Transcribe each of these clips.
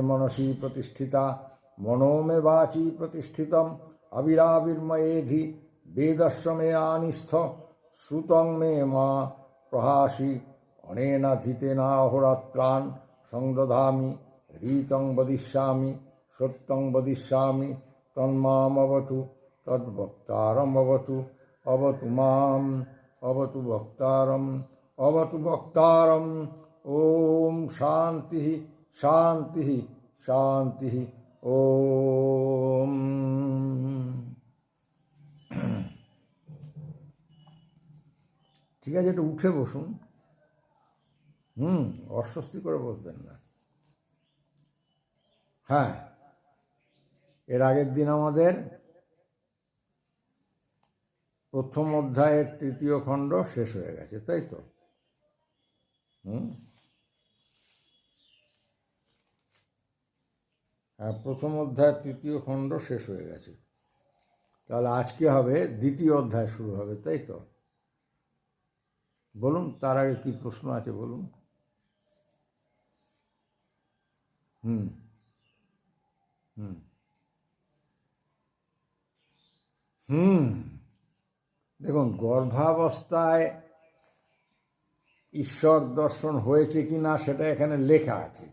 मनसि प्रतिष्ठिता मनो मे वाची प्रतिष्ठितम् अविराविर्मयेधि वेदस्य मे आनिस्थ श्रुतं मे मा प्रहासि अनेनाधितेनाहोरात्रान् संदधामि रीतं वदिष्यामि सत्यं वदिष्यामि तन्मामवतु तद्भक्तारमवतु अवतु माम् अवतु भक्तारम् ओम शांति शांति शांति ओम। ঠিক আছে, একটু উঠে বসুন। অস্বস্তি করে বসবেন না। হ্যাঁ, এর আগের দিন আমাদের প্রথম অধ্যায়ের তৃতীয় খণ্ড শেষ হয়ে গেছে, তাই তো? হ্যাঁ, প্রথম অধ্যায়ের তৃতীয় খণ্ড শেষ হয়ে গেছে। তাহলে আজকে হবে দ্বিতীয় অধ্যায় শুরু হবে, তাই তো? বলুন, তার আগে কি প্রশ্ন আছে বলুন। দেখুন, গর্ভাবস্থায় ঈশ্বর দর্শন হয়েছে কি না সেটা এখানে লেখা আছে।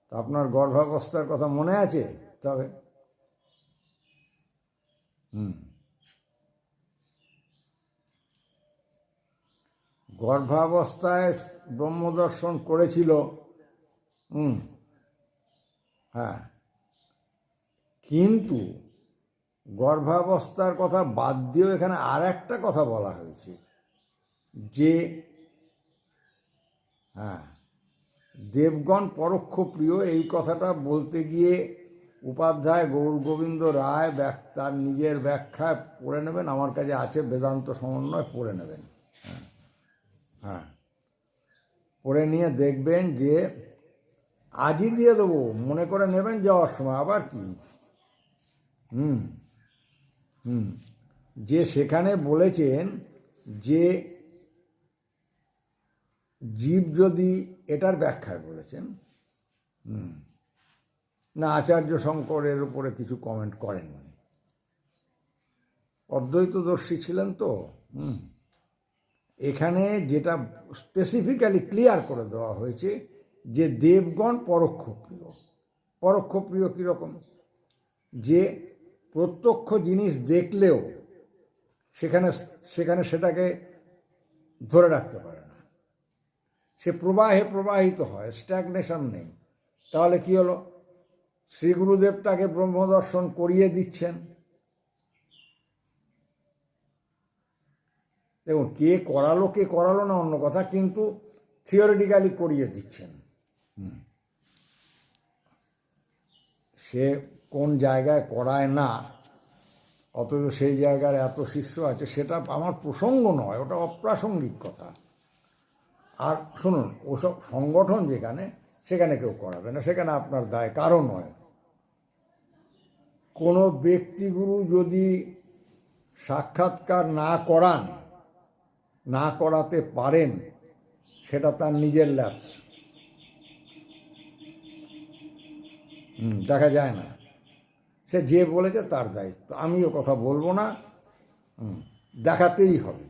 তো আপনার গর্ভাবস্থার কথা মনে আছে? তবে গর্ভাবস্থায় ব্রহ্মদর্শন করেছিল। হ্যাঁ, কিন্তু গর্ভাবস্থার কথা বাদ দিয়েও এখানে আর একটা কথা বলা হয়েছে যে দেবগণ পরোক্ষ প্রিয়। এই কথাটা বলতে গিয়ে উপাধ্যায় গৌরগোবিন্দ রায় তার নিজের ব্যাখ্যায় পড়ে নেবেন, আমার কাছে আছে বেদান্ত সমন্বয়, পড়ে নেবেন। হ্যাঁ, পড়ে নিয়ে দেখবেন যে আজই দিয়ে দেবো মনে করে নেবেন যাওয়ার সময়, আবার কি যে সেখানে বলেছেন যে জীব যদি, এটার ব্যাখ্যায় বলেছেন না, আচার্য শঙ্করের উপরে কিছু কমেন্ট করেননি, অদ্বৈতদর্শী ছিলেন তো। এখানে যেটা স্পেসিফিক্যালি ক্লিয়ার করে দেওয়া হয়েছে যে দেবগণ পরোক্ষ প্রিয়। পরোক্ষ প্রিয় কীরকম? যে প্রত্যক্ষ জিনিস দেখলেও সেখানে সেটাকে ধরে রাখতে পারে না, সে প্রবাহে প্রবাহিত হয়, স্ট্যাগনেশন নেই। তাহলে কি হলো? শ্রী গুরুদেব তাকে ব্রহ্মদর্শন করিয়ে দিচ্ছেন। দেখুন, কে করালো না অন্য কথা, কিন্তু থিওরিটিক্যালি করিয়ে দিচ্ছেন। সে কোন জায়গায় করায় না, অথচ সেই জায়গার এত শিষ্য আছে, সেটা আমার প্রসঙ্গ নয়, ওটা অপ্রাসঙ্গিক কথা। আর শুনুন, ওসব সংগঠন যেখানে, সেখানে কেউ করাবে না, সেখানে আপনার দায় কারো নয়। কোনো ব্যক্তিগুরু যদি সাক্ষাৎকার না করাতে পারেন, সেটা তার নিজের ল্যাপস, দেখা যায় না। সে যে বলেছে তার দায়িত্ব, আমিও কথা বলবো না, দেখাতেই হবে।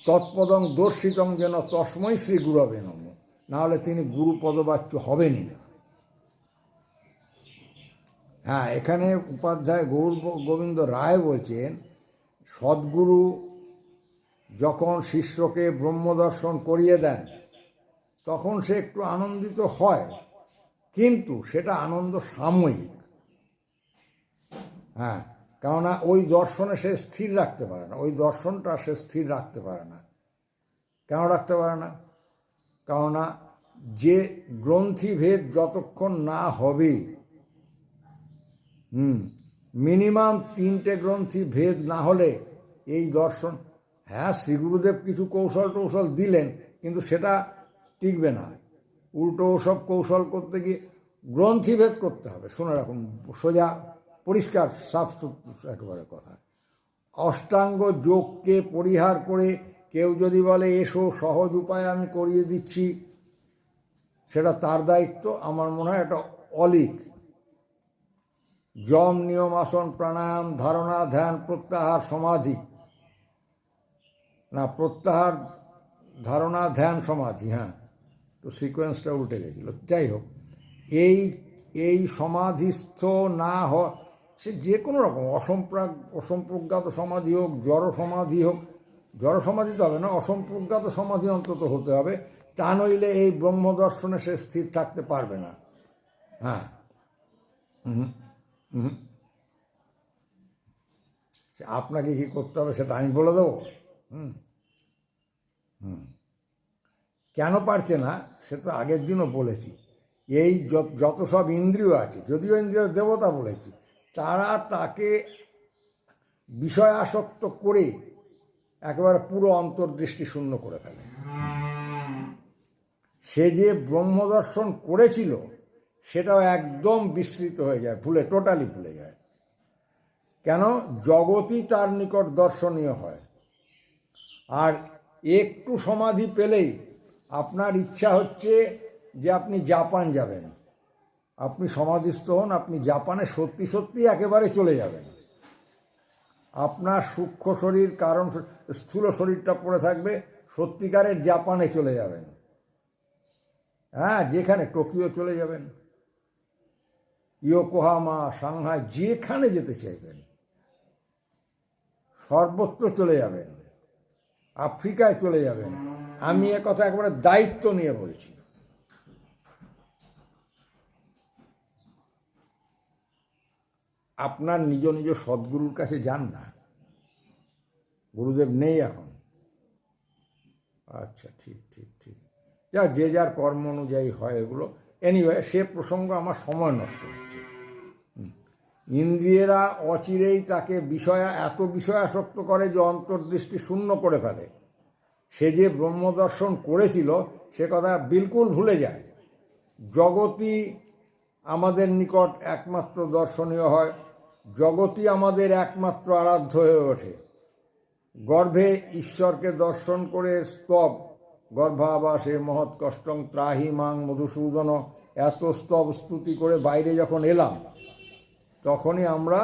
তৎপদং দর্শিতং যেন তস্মৈ শ্রী গুরবে নমঃ, নাহলে তিনি গুরু পদবাচ্য হবেনই না। হ্যাঁ, এখানে উপাধ্যায় গৌরগোবিন্দ রায় বলছেন, সদ্গুরু যখন শিষ্যকে ব্রহ্মদর্শন করিয়ে দেন তখন সে একটু আনন্দিত হয়, কিন্তু সেটা আনন্দ সাময়িক। হ্যাঁ, কেননা ওই দর্শনে সে স্থির রাখতে পারে না, ওই দর্শনটা সে স্থির রাখতে পারে না। কেন রাখতে পারে না? কেননা যে গ্রন্থিভেদ যতক্ষণ না হবে, মিনিমাম 3টে গ্রন্থি ভেদ না হলে এই দর্শন, হ্যাঁ শ্রীগুরুদেব কিছু কৌশল দিলেন, কিন্তু সেটা টিকবে না। উল্টো ওসব কৌশল করতে গিয়ে গ্রন্থিভেদ করতে হবে। শুনে রাখুন, সোজা পরিষ্কার সাফ একেবারে কথা। অষ্টাঙ্গ যোগকে পরিহার করে কেউ যদি বলে এসো সহজ উপায় আমি করিয়ে দিচ্ছি, সেটা তার দায়িত্ব। আমার মনে হয় এটা অলিক। যম, নিয়ম, আসন, প্রাণায়াম, ধারণা, ধ্যান, প্রত্যাহার, সমাধি, না প্রত্যাহার, ধারণা, ধ্যান, সমাধি, হ্যাঁ, তো সিকোয়েন্সটা উল্টে গেছিল। যাই হোক, এই এই সমাধিস্থ না সে যে কোনো রকম অসম্প্রজ্ঞাত সমাধি হোক, জড় সমাধি হোক, জড় সমাধি তো হবে না, অসম্প্রজ্ঞাত সমাধি অন্তত হতে হবে, তা নইলে এই ব্রহ্মদর্শনে সে স্থির থাকতে পারবে না। হ্যাঁ, আপনাকে কি করতে হবে সেটা আমি বলে দেবো। কেন পারছে না সেটা আগের দিনও বলেছি। এই যত সব ইন্দ্রিয় আছে, যদিও ইন্দ্রিয় দেবতা বলেছি, তারা তাকে বিষয় আসক্ত করে একেবারে পুরো অন্তর্দৃষ্টি শূন্য করে ফেলে। সে যে ব্রহ্মদর্শন করেছিল সেটাও একদম বিস্মৃত হয়ে যায়, টোটালি ভুলে যায়। কেন? জগতই তার নিকট দর্শনীয় হয়। আর একটু সমাধি পেলেই আপনার ইচ্ছা হচ্ছে যে আপনি জাপান যাবেন। আপনি সমাধিস্থ হন, আপনি জাপানে সত্যি সত্যি একেবারে চলে যাবেন। আপনার সূক্ষ্ম শরীর, কারণ স্থূল শরীরটা পড়ে থাকবে, সত্যিকারের জাপানে চলে যাবেন। হ্যাঁ, যেখানে টোকিও চলে যাবেন, ইয়োকোহামা, সাংহাই, যেখানে যেতে চাইবেন সর্বত্র চলে যাবেন, আফ্রিকায় চলে যাবেন। আমি কথা একেবারে দায়িত্ব নিয়ে বলছি। আপনার নিজ নিজ সদ্গুরুর কাছে যান না। গুরুদেব নেই এখন। আচ্ছা, ঠিক ঠিক ঠিক, যে যার কর্ম অনুযায়ী হয় এগুলো। এনিওয়ে, সে প্রসঙ্গ আমার সময় নষ্ট হচ্ছে। ইন্দ্রিয়েরা অচিরেই তাকে এত বিষয়াসক্ত করে যে অন্তর্দৃষ্টি শূন্য করে ফেলে। সে যে ব্রহ্মদর্শন করেছিল সে কথা বিলকুল ভুলে যায়। জগতই আমাদের নিকট একমাত্র দর্শনীয় হয়, জগতই আমাদের একমাত্র আরাধ্য হয়ে ওঠে। গর্ভে ঈশ্বরকে দর্শন করে স্তব গর্ভাবাসে মহৎ কষ্টং ত্রাহি মাং মধুসূদন, এত স্তব স্তুতি করে বাইরে যখন এলাম তখনই আমরা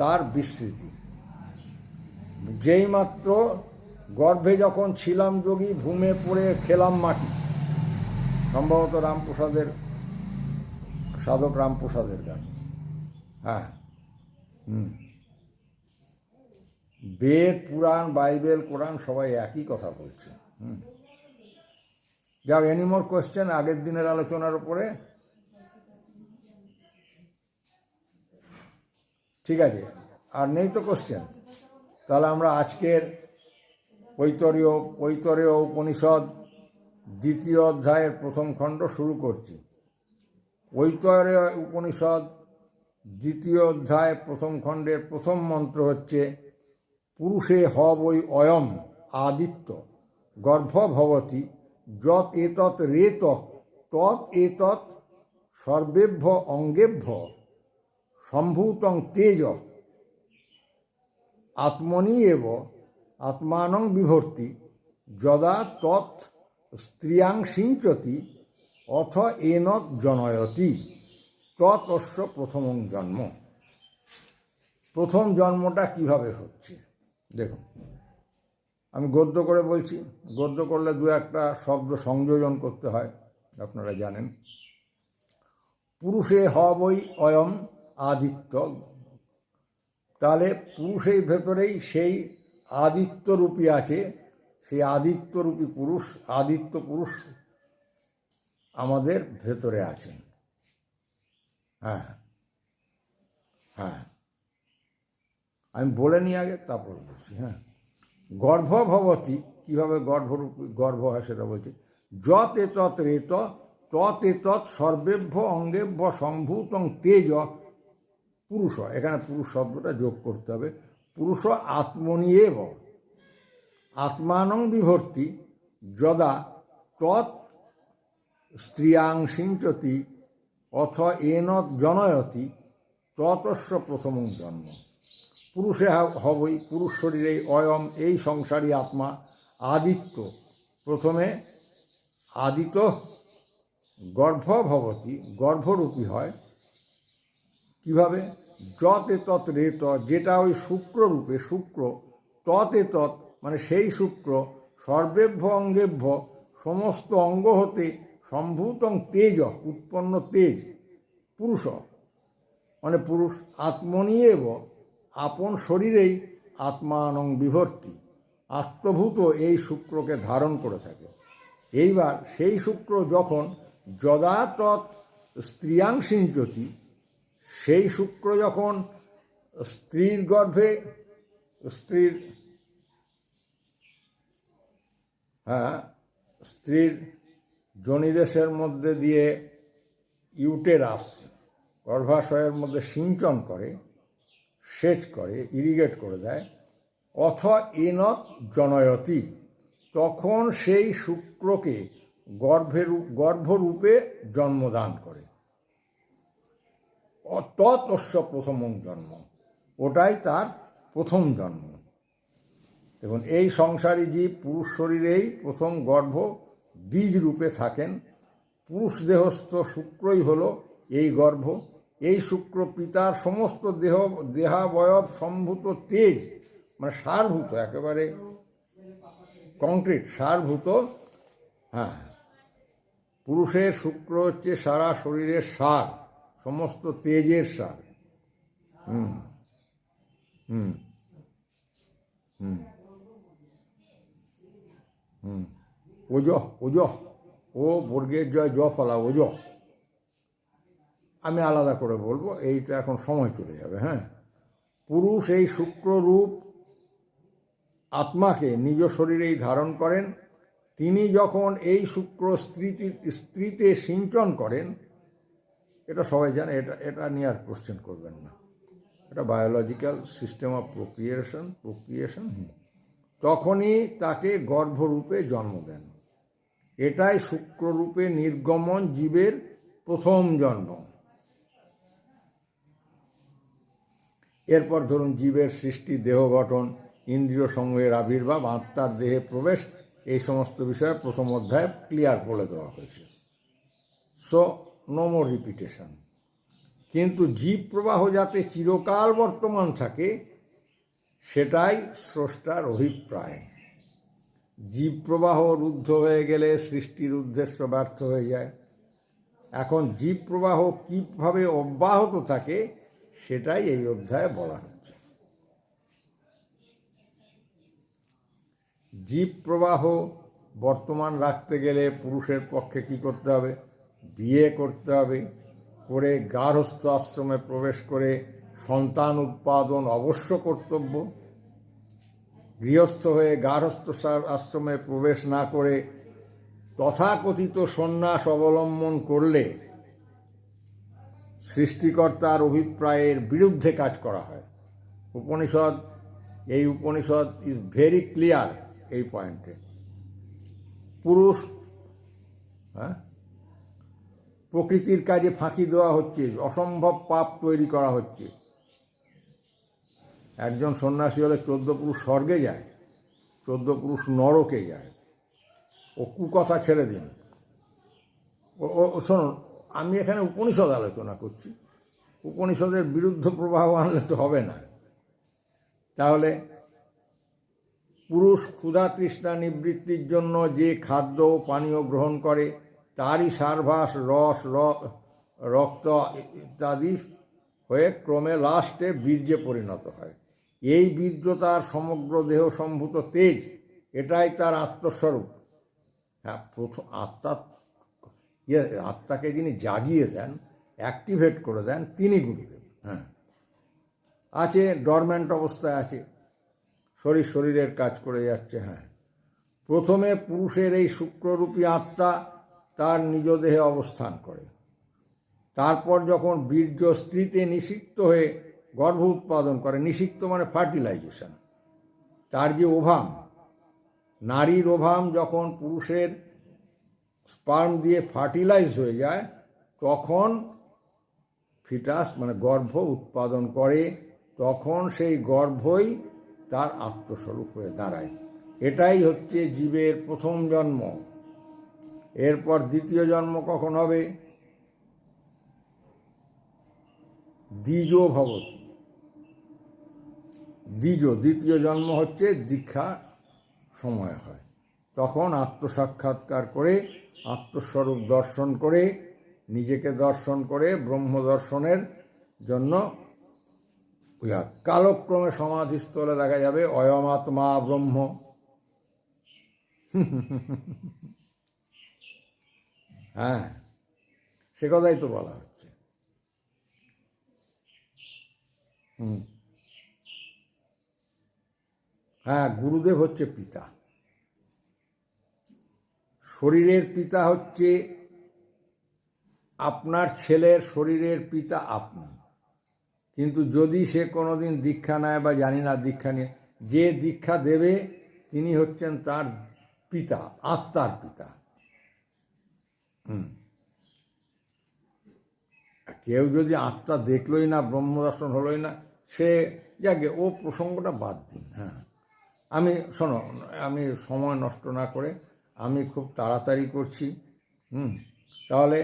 তার বিস্মৃতি। যেই মাত্র গর্ভে যখন ছিলাম যোগী, ভূমে পড়ে খেলাম মাটি, সম্ভবত রামপ্রসাদের, সাধক রামপ্রসাদের গান। হ্যাঁ, বেদ, পুরাণ, বাইবেল, কোরআন সবাই একই কথা বলছে। যাও, এনি মোর কোয়েশ্চেন আগের দিনের আলোচনার উপরে? ঠিক আছে, আর নেই তো কোশ্চেন? তাহলে আমরা আজকের ঐতরেয় উপনিষদ দ্বিতীয় অধ্যায়ের প্রথম খণ্ড শুরু করছি। ঐতরেয় উপনিষদ দ্বিতীয় অধ্যায় প্রথম খণ্ডের প্রথম মন্ত্র হচ্ছে পুরুষে হবৈ অয়ম আদিত্য গর্ভ ভবতি যৎ এতৎ রেত তৎ এতৎ সর্বেভ্য অঙ্গেভ্য সম্ভূতং তেজ আত্মনি এব আত্মানং বিভর্তি যদা তৎ স্ত্রিয়াং সিঞ্চতি অথ এনত জনয়তি তৎস্য প্রথম জন্ম। প্রথম জন্মটা কিভাবে হচ্ছে দেখুন। আমি গদ্য করে বলছি, গদ্য করলে দু একটা শব্দ সংযোজন করতে হয়, আপনারা জানেন। পুরুষে হবৈ অয়ম আদিত্য, তাহলে পুরুষের ভেতরেই সেই আদিত্যরূপী আছে, সেই আদিত্যরূপী পুরুষ, আদিত্য পুরুষ আমাদের ভেতরে আছেন। হ্যাঁ হ্যাঁ, আমি বলে নিই আগে, তারপর বলছি। হ্যাঁ, গর্ভভবতী, কীভাবে গর্ভ হয় সেটা বলছি। যৎ এতৎ রেত তৎ এতৎ সর্বেভ্য অঙ্গেভ্য সম্ভূতং তেজ পুরুষ, এখানে পুরুষ শব্দটা যোগ করতে হবে। পুরুষ আত্মনিয়েব আত্মানং বিভর্তি যদা তৎ স্ত্রিয়াং সিঞ্চতি অথ এনত জনয়তি ততস্য প্রথম জন্ম। পুরুষে হবই, পুরুষ শরীরে অয়ম, এই সংসারী আত্মা আদিত্য, প্রথমে আদিত গর্ভভবতী, গর্ভরূপী হয় কিভাবে? যত এতৎ রেত, যেটা ওই শুক্ররূপে, শুক্র তৎ এতৎ মানে সেই শুক্র, সর্বেভ্য অঙ্গেভ্য সমস্ত অঙ্গ হতে সম্ভূতং তেজ, উৎপন্ন তেজ, পুরুষ মানে পুরুষ, আত্মনিয়েব আপন শরীরেই আত্মানং বিভর্তি, আত্মভূত এই শুক্রকে ধারণ করে থাকে। এইবার সেই শুক্র যখন যদা তৎ স্ত্রিয়াং সিঞ্চতি, সেই শুক্র যখন স্ত্রীর গর্ভে, স্ত্রীর স্ত্রীর যোনিদেশের মধ্যে দিয়ে ইউটেরাস, গর্ভাশয়ের মধ্যে সিঞ্চন করে, সেচ করে, ইরিগেট করে দেয়, অথ এনত জনয়তি, তখন সেই শুক্রকে গর্ভরূপে জন্মদান করে। তৎস্য প্রথম জন্ম, ওটাই তার প্রথম জন্ম। দেখুন, এই সংসারী জীব পুরুষ শরীরেই প্রথম গর্ভ বীজ রূপে থাকেন। পুরুষ দেহস্থ শুক্রই হলো এই গর্ভ। এই শুক্র পিতার সমস্ত দেহাবয়ব সম্ভূত তেজ, মানে সারভূত, একেবারে কংক্রিট সারভূত। পুরুষের শুক্র হচ্ছে সারা শরীরের সার, সমস্ত তেজের সার। ওজ, ওজ, ও বর্গের জয়, জ ফলা, ওজ। আমি আলাদা করে বলবো, এইটা এখন সময় চলে যাবে। পুরুষ এই শুক্ররূপ আত্মাকে নিজ শরীরেই ধারণ করেন। তিনি যখন এই শুক্র স্ত্রীতে সিঞ্চন করেন, এটা সবাই জানে, এটা নিয়ে আর কোশ্চেন করবেন না, এটা বায়োলজিক্যাল সিস্টেম অফ প্রক্রিয়েশন। তখনই তাকে গর্ভরূপে জন্ম দেন। এটাই শুক্ররূপে নির্গমন জীবের প্রথম জন্ম। এরপর ধরুন জীবের সৃষ্টি, দেহ গঠন, ইন্দ্রিয় সমূহের আবির্ভাব, আত্মার দেহে প্রবেশ, এই সমস্ত বিষয়ে প্রথম অধ্যায়ে ক্লিয়ার বলে দেওয়া হয়েছে। So no more repetition. কিন্তু জীব প্রবাহ যাতে চিরকাল বর্তমান থাকে, সেটাই স্রষ্টার অভিপ্রায়। জীব প্রবাহ রুদ্ধ হয়ে গেলে সৃষ্টির উদ্দেশ্য ব্যর্থ হয়ে যায়। এখন জীব প্রবাহ কীভাবে অব্যাহত থাকে, সেটাই এই অধ্যায়ে বলা হচ্ছে। জীব প্রবাহ বর্তমান রাখতে গেলে পুরুষের পক্ষে কি করতে হবে? বিয়ে করতে হবে, করে গার্হস্থ্য আশ্রমে প্রবেশ করে সন্তান উৎপাদন অবশ্য কর্তব্য। গৃহস্থ হয়ে গার্হস্থ্য আশ্রমে প্রবেশ না করে তথাকথিত সন্ন্যাস অবলম্বন করলে সৃষ্টিকর্তার অভিপ্রায়ের বিরুদ্ধে কাজ করা হয়। এই উপনিষদ ইজ ভেরি ক্লিয়ার এই পয়েন্টে। পুরুষ প্রকৃতির কাজে ফাঁকি দেওয়া হচ্ছে, অসম্ভব পাপ তৈরি করা হচ্ছে। একজন সন্ন্যাসী হলে 14 পুরুষ স্বর্গে যায়, 14 পুরুষ নরকে যায়। ও কুকথা ছেড়ে দিন। ও শোনুন, আমি এখানে উপনিষদ আলোচনা করছি, উপনিষদের বিরুদ্ধ প্রভাব আনলে তো হবে না। তাহলে পুরুষ ক্ষুধা তৃষ্ণা নিবৃত্তির জন্য যে খাদ্য পানীয় গ্রহণ করে, তারই সারভাস, রস, রক্ত ইত্যাদি হয়ে ক্রমে লাস্টে বীর্যে পরিণত হয়। এই বীর্য তার সমগ্র দেহ সম্ভূত তেজ, এটাই তার আত্মস্বরূপ। প্রথম আত্মাকে যিনি জাগিয়ে দেন, অ্যাক্টিভেট করে দেন, তিনি গুরুদেব। আছে ডরম্যান্ট অবস্থায় আছে, শরীরের কাজ করে যাচ্ছে। প্রথমে পুরুষের এই শুক্ররূপী আত্মা তার নিজ দেহে অবস্থান করে। তারপর যখন বীর্য স্ত্রীতে নিষিক্ত হয়ে গর্ভ উৎপাদন করে, নিষিক্ত মানে ফার্টিলাইজেশন, তার যে ওভাম, নারীর ওভাম যখন পুরুষের স্পার্ম দিয়ে ফার্টিলাইজ হয়ে যায়, তখন ফিটাস মানে গর্ভ উৎপাদন করে। তখন সেই গর্ভই তার আত্মস্বরূপ হয়ে দাঁড়ায়। এটাই হচ্ছে জীবের প্রথম জন্ম। এরপর দ্বিতীয় জন্ম কখন হবে? দ্বিজো ভবতি। দ্বিতীয় জন্ম হচ্ছে দীক্ষা সময় হয়, তখন আত্মসাক্ষাৎকার করে, আত্মস্বরূপ দর্শন করে, নিজেকে দর্শন করে ব্রহ্ম দর্শনের জন্য কালক্রমে সমাধিস্থলে দেখা যাবে অয়মাত্মা ব্রহ্ম। হ্যাঁ, সে কথাই তো বলা হচ্ছে। হ্যাঁ, গুরুদেব হচ্ছে পিতা। শরীরের পিতা হচ্ছে আপনার ছেলের শরীরের পিতা আপনি, কিন্তু যদি সে কোনোদিন দীক্ষা নেয় বা জানি না দীক্ষা নিয়ে, যে দীক্ষা দেবে তিনি হচ্ছেন তার পিতা, আত্মার পিতা। কেউ যদি আত্মা দেখলই না, ব্রহ্মদর্শন হলোই না, সে যাকে ও প্রসঙ্গটা বাদ দিন। হ্যাঁ, শোনো, আমি সময় নষ্ট না করে আমি খুব তাড়াতাড়ি করছি। তাহলে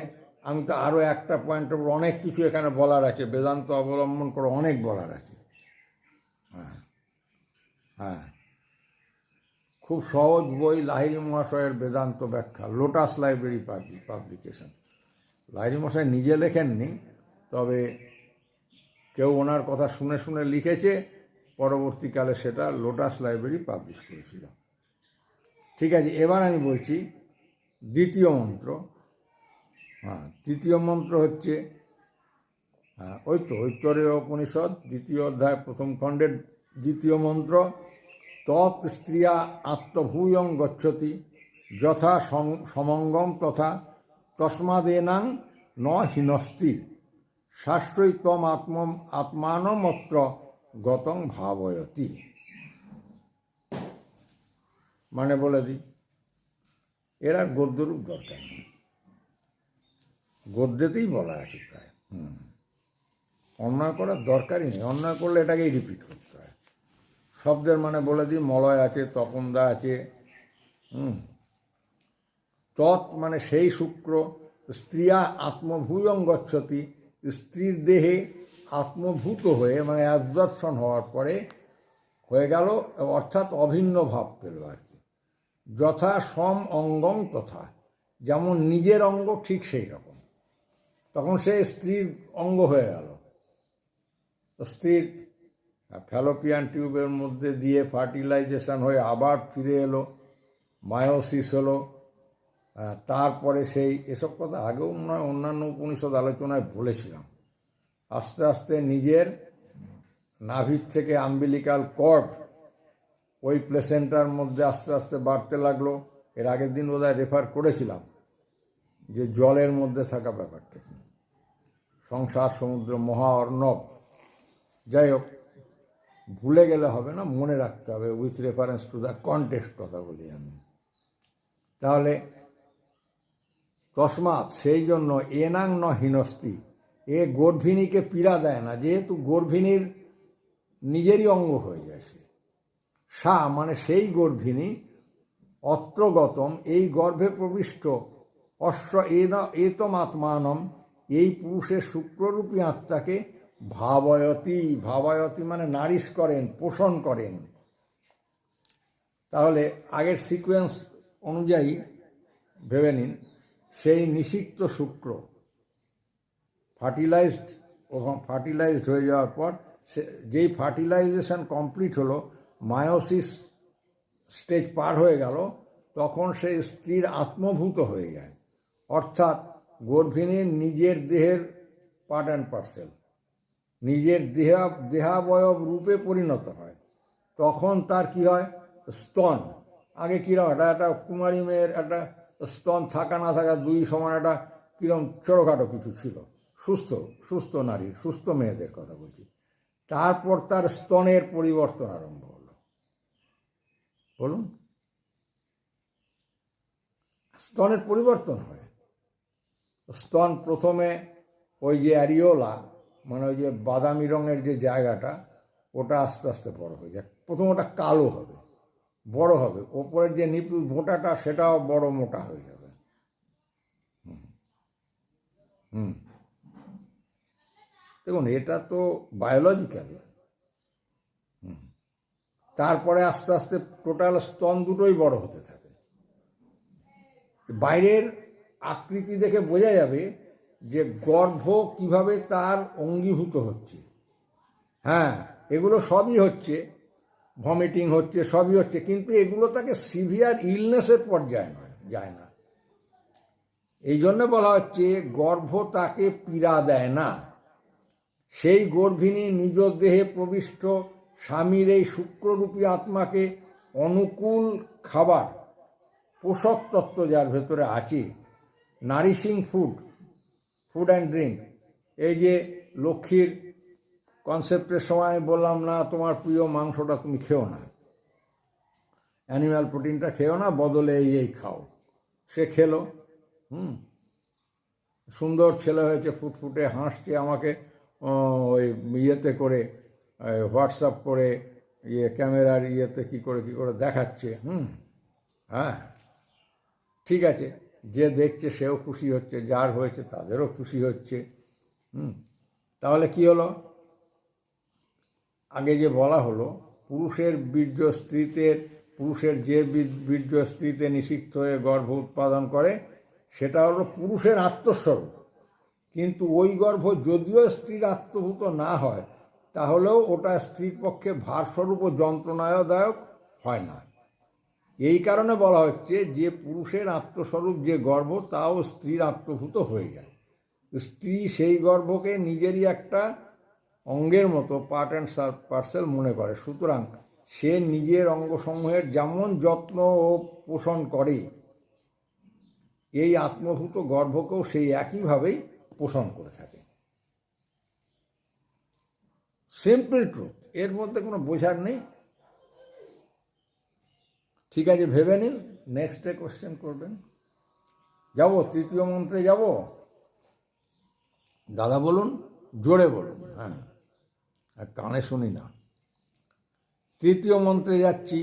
আমি তো আরও একটা পয়েন্টের উপর অনেক কিছু এখানে বলার আছে, বেদান্ত অবলম্বন করে অনেক বলার আছে। হ্যাঁ হ্যাঁ, খুব সহজ বই লাহিড়ী মহাশয়ের বেদান্ত ব্যাখ্যা, লোটাস লাইব্রেরি পাবলিকেশন। লাহিড়ী মহাশয় নিজে লেখেননি, তবে কেউ ওনার কথা শুনে শুনে লিখেছে, পরবর্তীকালে সেটা লোটাস লাইব্রেরি পাবলিশ করেছিল। ঠিক আছে, এবার আমি বলছি দ্বিতীয় মন্ত্র। হ্যাঁ, তৃতীয় মন্ত্র হচ্ছে ঐতরেয় উপনিষদ দ্বিতীয় অধ্যায় প্রথম খণ্ডের দ্বিতীয় মন্ত্র। তৎ স্ত্রিয়া আত্মভূয়ং গচ্ছতি যথা সমঙ্গম তথা তস্মাদেনাং ন হিনস্তি শাস্ত্রই তম আত্মানমত্র গতং ভাবয়তি। মানে বলে দিই, এর আর গদ্যরূপ দরকার নেই, গদ্যেতেই বলা আছে প্রায়। অন্যায় করার দরকারই নেই, অন্যায় করলে এটাকেই রিপিট করতে হয়। শব্দের মানে বলে দিই, মলয় আছে, তপনদা আছে। তৎ মানে সেই শুক্র, স্ত্রিয়া আত্মভূয়ং গচ্ছতি, স্ত্রীর দেহে আত্মভূত হয়ে মানে অ্যাবজর্পশন হওয়ার পরে হয়ে গেল, অর্থাৎ অভিন্ন ভাব পেল আর কি। যথা সম অঙ্গং তথা, যেমন নিজের অঙ্গ ঠিক সেই রকম, তখন সে স্ত্রীর অঙ্গ হয়ে গেল। তো স্ত্রীর ফ্যালোপিয়ান টিউবের মধ্যে দিয়ে ফার্টিলাইজেশন হয়ে আবার ফিরে এলো, মায়োসিস হলো, তারপরে সেই এসব কথা আগেও মনে হয় অন্যান্য উপনিষদ আলোচনায় বলেছিলাম। আস্তে আস্তে নিজের নাভির থেকে আম্বিলিকাল কর্ড ওই প্লেসেন্টার মধ্যে আস্তে আস্তে বাড়তে লাগলো। এর আগের দিন বোধহয় রেফার করেছিলাম যে জলের মধ্যে থাকা ব্যাপারটা কি, সংসার সমুদ্র মহা অর্ণব। যাই হোক, ভুলে গেলে হবে না, মনে রাখতে হবে, with reference to the context কথা বলি আমি। তাহলে তসমাৎ সেই জন্য এনাং ন হিনস্তি, এ গর্ভিণীকে পীড়া দেয় না, যেহেতু গর্ভিণীর নিজেরই অঙ্গ হয়ে যায় সে। সা মানে সেই গর্ভিণী, অত্রগতম এই গর্ভে প্রবিষ্ট, অশ্ব এতম আত্মানম এই পুরুষের শুক্ররূপী আত্মাকে ভাবয়তি মানে নারিশ করেন, পোষণ করেন। তাহলে আগের সিকোয়েন্স অনুযায়ী ভেবে নিন, সেই নিষিক্ত শুক্র ফার্টিলাইজড হয়ে যাওয়ার পর যেই ফার্টিলাইজেশন কমপ্লিট হলো, মায়োসিস স্টেজ পার হয়ে গেল, তখন সেই স্ত্রীর আত্মভূত হয়ে যায়, অর্থাৎ গর্ভিণীর নিজের দেহের পার্ট অ্যান্ড পার্সেল, নিজের দেহাবয়ব রূপে পরিণত হয়। তখন তার কি হয়, স্তন। আগে কীরকম একটা কুমারী মেয়ের একটা স্তন থাকা না থাকা দুই সমান একটা কীরকম ছোটোখাটো কিছু ছিল, সুস্থ নারীর, সুস্থ মেয়েদের কথা বলছি। তারপর তার স্তনের পরিবর্তন আরম্ভ হলো। বলুন, স্তনের পরিবর্তন হয়। স্তন প্রথমে ওই যে অ্যারিওলা মানে ওই যে বাদামি রঙের যে জায়গাটা, ওটা আস্তে আস্তে বড় হয়ে যায়। প্রথম ওটা কালো হবে, বড় হবে, ওপরের যে নিপুল মোটাটা সেটাও বড় মোটা হয়ে যাবে। হুম, দেখুন এটা তো বায়োলজিক্যাল। তারপরে আস্তে আস্তে টোটাল স্তন দুটোই বড় হতে থাকে। বাইরের আকৃতি দেখে বোঝা যাবে যে গর্ভ কিভাবে তার অঙ্গীভূত হচ্ছে। হ্যাঁ, এগুলো সবই হচ্ছে, ভমিটিং হচ্ছে, সবই হচ্ছে, কিন্তু এগুলো তাকে সিভিয়ার ইলনেসের পর্যায়ে নয়, যায় না। এই জন্য বলা হচ্ছে গর্ভ তাকে পীড়া দেয় না। সেই গর্ভিণী নিজ দেহে প্রবিষ্ট স্বামীর এই শুক্ররূপী আত্মাকে অনুকূল খাবার, পোষক তত্ত্ব যার ভেতরে আছে, নারিশিং ফুড অ্যান্ড ড্রিঙ্ক, এই যে লক্ষ্মীর কনসেপ্টের সময় আমি বললাম না তোমার প্রিয় মাংসটা তুমি খেও না, অ্যানিম্যাল প্রোটিনটা খেও না, বদলে এই খাও। সে খেলো, সুন্দর ছেলে হয়েছে, ফুটফুটে হাসছে, আমাকে ওই ইয়েতে করে হোয়াটসঅ্যাপ করে ক্যামেরার ইয়েতে কী করে দেখাচ্ছে। হ্যাঁ, ঠিক আছে, যে দেখছে সেও খুশি হচ্ছে, যার হয়েছে তাদেরও খুশি হচ্ছে। তাহলে কি হলো? আগে যে বলা হলো পুরুষের বীর্য স্ত্রীতে, পুরুষের যে বীর্য স্ত্রীতে নিষিক্ত হয়ে গর্ভ উৎপাদন করে সেটা হলো পুরুষের আত্মস্বরূপ, কিন্তু ওই গর্ভ যদিও স্ত্রীর আত্মভূত না হয় তাহলেও ওটা স্ত্রীর পক্ষে ভারস্বরূপ ও যন্ত্রণাদায়ক হয় না। এই কারণে বলা হচ্ছে যে পুরুষের আত্মস্বরূপ যে গর্ভ তাও স্ত্রীর আত্মভূত হয়ে যায়। স্ত্রী সেই গর্ভকে নিজেরই একটা অঙ্গের মতো, পার্ট অ্যান্ড পার্সেল মনে করে। সুতরাং সে নিজের অঙ্গসমূহের যেমন যত্ন ও পোষণ করে, এই আত্মভূত গর্ভকেও সেই একইভাবেই পোষণ করে থাকে। সিম্পল ট্রুথ, এর মধ্যে কোনো বোঝার নেই। ঠিক আছে, ভেবে নিন, নেক্সট ডে কোশ্চেন করবেন। যাব তৃতীয় মন্ত্রে যাব? দাদা বলুন, জোরে বলুন, হ্যাঁ, কানে শুনি না। তৃতীয় মন্ত্রে যাচ্ছি।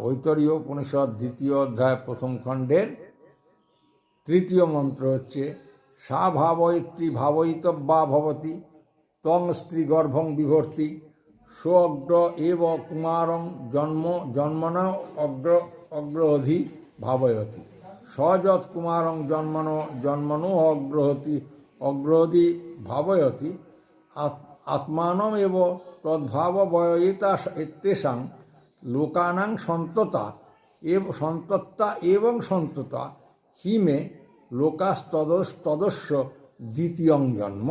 ঐতরীয় উপনিষদ দ্বিতীয় অধ্যায় প্রথম খণ্ডের তৃতীয় মন্ত্র হচ্ছে সা ভাবয়িত্রী ভাবয়িতব্যা ভবতি তং স্ত্রী গর্ভং বিভর্তি স্বগ্র এব কুমারং জন্মনা অগ্রহতি ভাবয়তি সযৎ কুমারং জন্মনো অগ্রহতি ভাবয়তি আত্মানম এব তদ্ভাববয়িতা এতেষাং লোকানাং সন্ততা এবং সন্ততা হিমে লোকাস্তদস্য দ্বিতীয়ং জন্ম।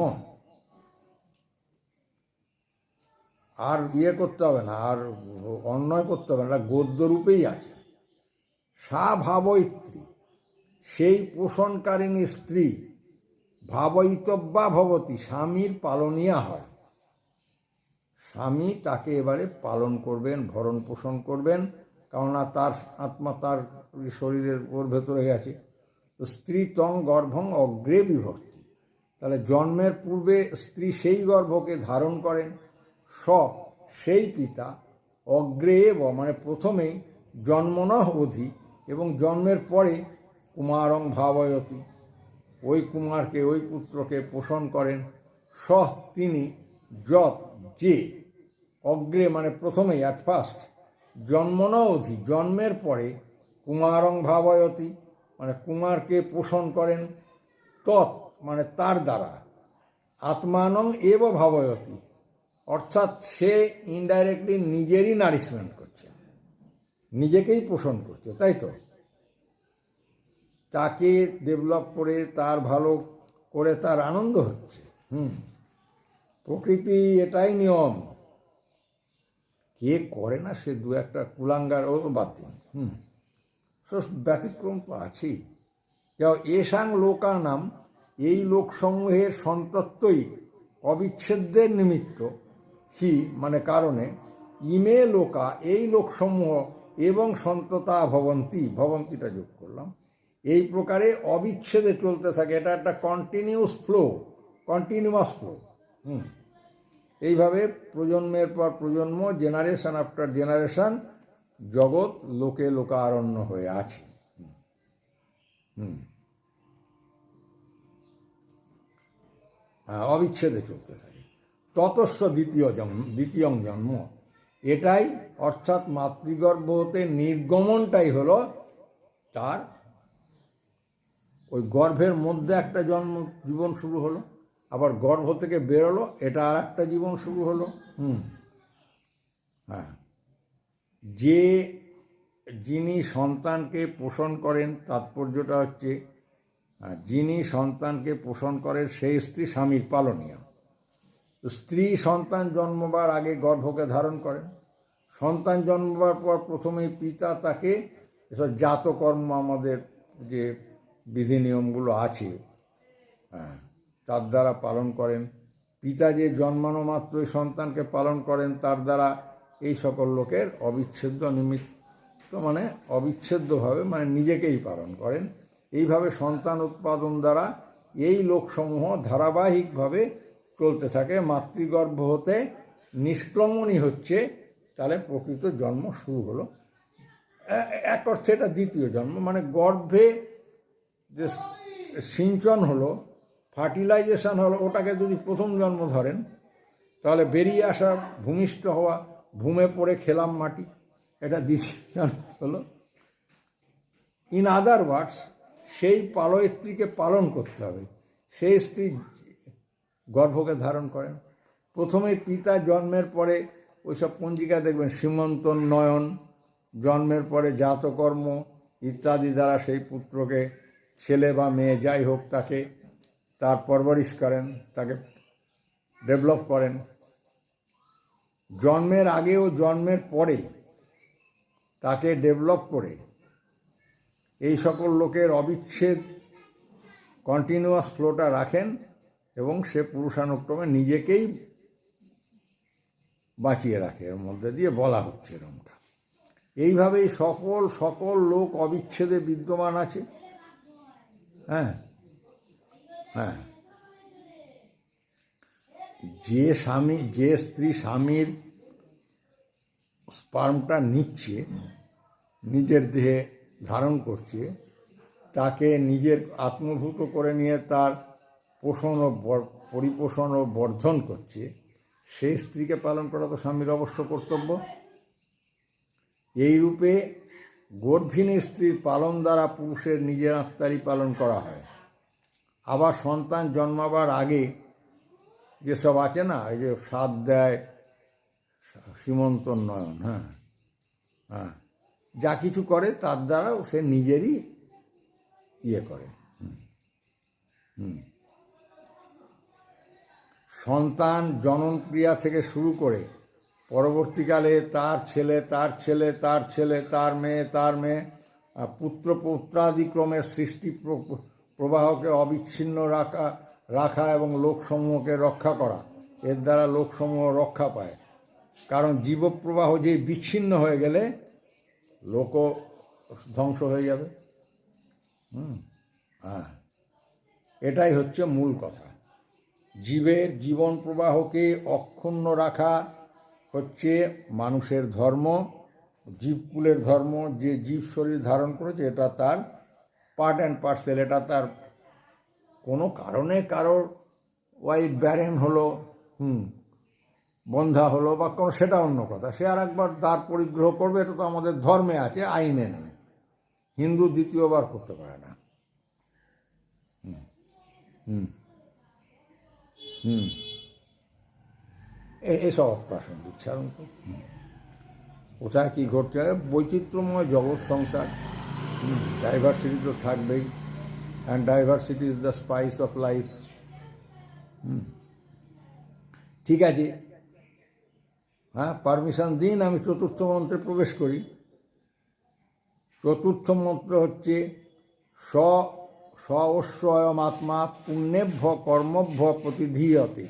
আর করতে হবে না, আর অন্যয় করতে হবে না, গদ্যরূপেই আছে। সা ভাবয়িত্রী, সেই পোষণকারিণী স্ত্রী, ভাবয়িতব্যা ভবতি, স্বামীর পালনীয়া হয়। স্বামী তাকে এবারে পালন করবেন, ভরণ পোষণ করবেন, কেননা তার আত্মা তার শরীরের ওর ভেতরে গেছে। স্ত্রী তং গর্ভং অগ্রে বিভক্তি, তাহলে জন্মের পূর্বে স্ত্রী সেই গর্ভকে ধারণ করেন। সেই পিতা অগ্রে এব, মানে প্রথমেই জন্মনঃ অধি, এবং জন্মের পরে কুমারং ভাবয়তি, ওই কুমারকে, ওই পুত্রকে পোষণ করেন। তিনি যৎ, যে, অগ্রে মানে প্রথমেই, অ্যাট ফার্স্ট, জন্মনঃ অধি, জন্মের পরে, কুমারং ভাবয়তি মানে কুমারকে পোষণ করেন, তৎ মানে তার দ্বারা, আত্মানং এব ভাবয়তি অর্থাৎ সে ইনডাইরেক্টলি নিজেরই নারিশমেন্ট করছে, নিজেকেই পোষণ করছে, তাই তো? তাকে ডেভেলপ করে, তার ভালো করে তার আনন্দ হচ্ছে। প্রকৃতি এটাই নিয়ম। কে করে না সে দু একটা কুলাঙ্গার, ও বাদ দিন। ব্যতিক্রম তো আছেই। যাও এসাং লোকানাম, এই লোকসমূহের সন্তত্বই অবিচ্ছেদ্যের নিমিত্ত, হি মানে কারণে, ইমে লোকা এই লোকসমূহ, এবং সন্ততা ভবন্তি, ভবন্তিটা যোগ করলাম, এই প্রকারে অবিচ্ছেদে চলতে থাকে। এটা একটা কন্টিনিউয়াস ফ্লো। এইভাবে প্রজন্মের পর প্রজন্ম, জেনারেশন আফটার জেনারেশন, জগৎ লোকে লোকারণ্য হয়ে আছে। অবিচ্ছেদে চলতে থাকে। ততস্য দ্বিতীয়ং জন্ম, এটাই অর্থাৎ মাতৃগর্ভ হতে নির্গমনটাই হলো তার, ওই গর্ভের মধ্যে একটা জীবন শুরু হলো, আবার গর্ভ থেকে বেরোলো, এটা আর একটা জীবন শুরু হলো। হ্যাঁ, যিনি সন্তানকে পোষণ করেন, তাৎপর্যটা হচ্ছে যিনি সন্তানকে পোষণ করেন সেই স্ত্রী স্বামীর পালনীয়। স্ত্রী সন্তান জন্মবার আগে গর্ভকে ধারণ করেন, সন্তান জন্মবার পর প্রথমেই পিতা তাকে এসব জাতকর্ম, আমাদের যে বিধি নিয়মগুলো আছে তার দ্বারা পালন করেন। পিতা যে জন্মানো মাত্রই সন্তানকে পালন করেন, তার দ্বারা এই সকল লোকের অবিচ্ছেদ্য নিমিত্ত, মানে অবিচ্ছেদ্যভাবে, মানে নিজেকেই পালন করেন। এইভাবে সন্তান উৎপাদন দ্বারা এই লোকসমূহ ধারাবাহিকভাবে চলতে থাকে। মাতৃগর্ভ হতে নিষ্ক্রমণই হচ্ছে তাহলে প্রকৃত জন্ম শুরু হলো। এক অর্থে এটা দ্বিতীয় জন্ম, মানে গর্ভে যে সিঞ্চন হলো, ফার্টিলাইজেশন হলো, ওটাকে যদি প্রথম জন্ম ধরেন, তাহলে বেরিয়ে আসা, ভূমিষ্ঠ হওয়া, ভূমে পড়ে খেলাম মাটি, এটা দ্বিতীয় জন্ম হলো। ইন আদার ওয়ার্ডস, সেই পালয়িত্রীকে পালন করতে হবে, সেই স্ত্রী গর্ভকে ধারণ করেন। প্রথমে পিতা জন্মের পরে ওইসব পঞ্জিকা দেখবেন, সীমন্তোন্নয়ন, জন্মের পরে জাতকর্ম ইত্যাদি দ্বারা সেই পুত্রকে, ছেলে বা মেয়ে যাই হোক, তাকে তার পরবরিশ করেন, তাকে ডেভেলপ করেন। জন্মের আগে ও জন্মের পরে তাকে ডেভেলপ করে এই সকল লোকের অবিচ্ছেদ কন্টিনিউয়াস ফ্লোটা রাখেন, এবং সে পুরুষানুক্রমে নিজেকেই বাঁচিয়ে রাখে। এর মধ্যে দিয়ে বলা হচ্ছে এরকমটা। এইভাবেই সকল লোক অবিচ্ছেদে বিদ্যমান আছে। হ্যাঁ হ্যাঁ, যে স্ত্রী স্বামীর স্পার্মটা নিচ্ছে, নিজের দেহে ধারণ করছে, তাকে নিজের আত্মভূত করে নিয়ে তার পোষণ ও পরিপোষণ ও বর্ধন করছে, সেই স্ত্রীকে পালন করা তো স্বামীর অবশ্য কর্তব্য। এইরূপে গর্ভিণী স্ত্রীর পালন দ্বারা পুরুষের নিজের আত্মারই পালন করা হয়। আবার সন্তান জন্মাবার আগে যেসব আছে না, এই যে সাধ দেয়, সীমন্তোন্নয়ন, হ্যাঁ, যা কিছু করে তার দ্বারাও সে নিজেরই ইয়ে করে। সন্তান জনন ক্রিয়া থেকে শুরু করে পরবর্তীকালে তার ছেলে, তার ছেলে, তার ছেলে, তার মেয়ে, তার মেয়ে, পুত্র পৌত্রাদিক্রমে সৃষ্টি প্রবাহকে অবিচ্ছিন্ন রাখা এবং লোকসমূহকে রক্ষা করা, এর দ্বারা লোকসমূহ রক্ষা পায়। কারণ জীবপ্রবাহ যে বিচ্ছিন্ন হয়ে গেলে লোক ধ্বংস হয়ে যাবে। এটাই হচ্ছে মূল কথা। জীবের জীবন প্রবাহকে অক্ষুণ্ণ রাখা হচ্ছে মানুষের ধর্ম, জীবকুলের ধর্ম। যে জীব শরীর ধারণ করেছে, এটা তার পার্ট অ্যান্ড পার্সেল। এটা তার কোনো কারণে কারোর ওয়াইফ ব্যারেন হলো, বন্ধা হলো বা কোনো, সেটা অন্য কথা, সে আর একবার দ্বার পরিগ্রহ করবে, এটা তো আমাদের ধর্মে আছে, আইনে নেই। হিন্দু দ্বিতীয়বার করতে পারে না। এসব অপ্রাসঙ্গিক, ছাড়ুন তো। কোথায় কী ঘটছে, বৈচিত্র্যময় জগৎ সংসার, ডাইভার্সিটি তো থাকবেই, and diversity is the spice of life. ঠিক আছে, হ্যাঁ, পারমিশন দিন আমি চতুর্থ মন্ত্রে প্রবেশ করি। চতুর্থ মন্ত্র হচ্ছে স্বয়ম আত্মা পুণ্যেভ্য কর্মভ্য প্রতিধীয়তে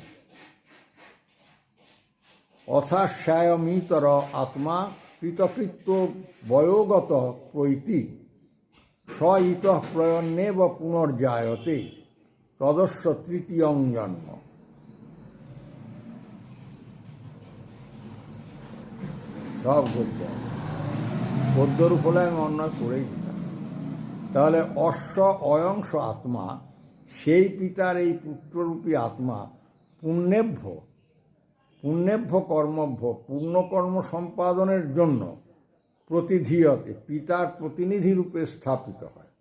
অথাস্যায়মিতর আত্মা কৃতকৃত্য বয়োগত প্রৈতি স ইতঃ প্রয়ন্নেব পুনর্জায়তে তদস্য তৃতীয়ং জন্ম। সব গদ্য আছে, গদ্যরূপ হলে আমি অন্যায় করেই দিতাম। তাহলে অশ্ব অয়ংশ আত্মা, সেই পিতার এই পুত্ররূপী আত্মা পুণ্যেভ্য পুণ্যেভ্য কর্মভ্য পুণ্যকর্ম সম্পাদনের জন্য প্রতিধীয়তে পিতার প্রতিনিধি রূপে স্থাপিত হয়।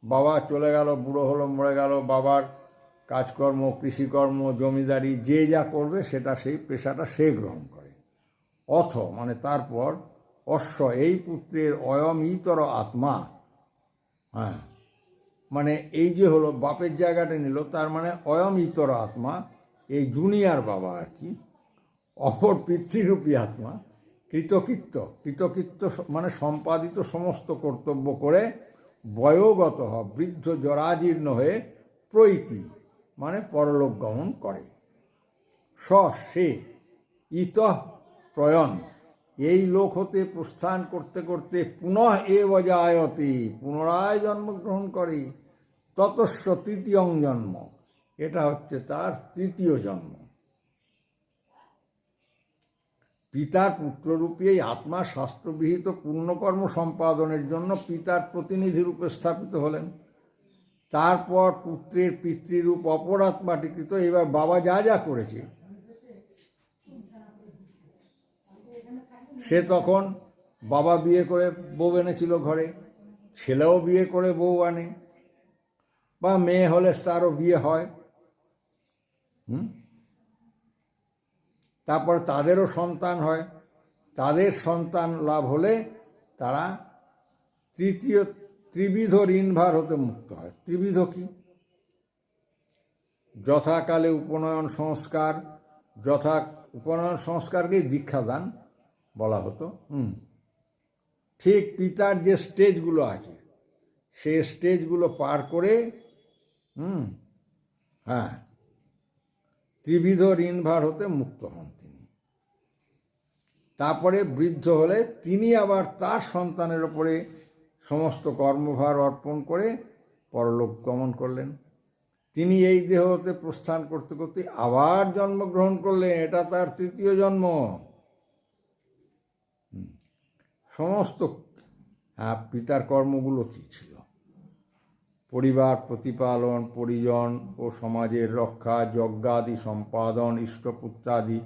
বাবা চলে গেল, বুড়ো হলো, মরে গেল, বাবার কাজকর্ম, কৃষিকর্ম, জমিদারি, যে যা করবে সেটা সেই পেশাটা সে গ্রহণ করে। অথ মানে তারপর অশ্ব এই পুত্রের অয়ম ইতর আত্মা, হ্যাঁ মানে এই যে হলো বাপের জায়গাটা নিল, তার মানে অয়ম ইতর আত্মা, এই দুনিয়ার বাবা আর কি, অপর পিতৃরূপী আত্মা কৃতকৃত্য কৃতকৃত্য মানে সম্পাদিত সমস্ত কর্তব্য করে বয়োগত বৃদ্ধ জরাজীর্ণ হয়ে প্রৈতি মানে পরলোক গমন করে। সে ইতঃ প্রয়ণ এই লোক হতে প্রস্থান করতে করতে পুনঃ এব জায়তে পুনরায় জন্মগ্রহণ করে। ততস্য তৃতীয় জন্ম, এটা হচ্ছে তার তৃতীয় জন্ম। পিতার পুত্ররূপী এই আত্মা শাস্ত্রবিহিত পুণ্যকর্ম সম্পাদনের জন্য পিতার প্রতিনিধি রূপে স্থাপিত হলেন। তারপর পুত্রের পিতৃরূপ অপর আত্মাটিকৃত, এবার বাবা যা যা করেছে সে তখন বাবা বিয়ে করে বউ এনেছিল ঘরে, ছেলেও বিয়ে করে বউ আনে, বা মেয়ে হলে তারও বিয়ে হয়, তারপর তাদেরও সন্তান হয়, তাদের সন্তান লাভ হলে তারা ত্রিবিধ ঋণভার হতে মুক্ত হয়। ত্রিবিধ কি? যথাকালে উপনয়ন সংস্কার, উপনয়ন সংস্কারকেই দীক্ষাদান বলা হতো। ঠিক পিতার যে স্টেজগুলো আছে সেই স্টেজগুলো পার করে হ্যাঁ ত্রিবিধ ঋণভার হতে মুক্ত হন তিনি। তারপরে বৃদ্ধ হলে তিনি আবার তার সন্তানের ওপরে সমস্ত কর্মভার অর্পণ করে পরলোক গমন করলেন। তিনি এই দেহ হতে প্রস্থান করতে করতে আবার জন্মগ্রহণ করলেন, এটা তার তৃতীয় জন্ম। সমস্ত পিতার কর্মগুলো কী ছিল? পরিবার প্রতিপালন, পরিজন ও সমাজের রক্ষা, যজ্ঞাদি সম্পাদন, ইষ্টপুত্রাদি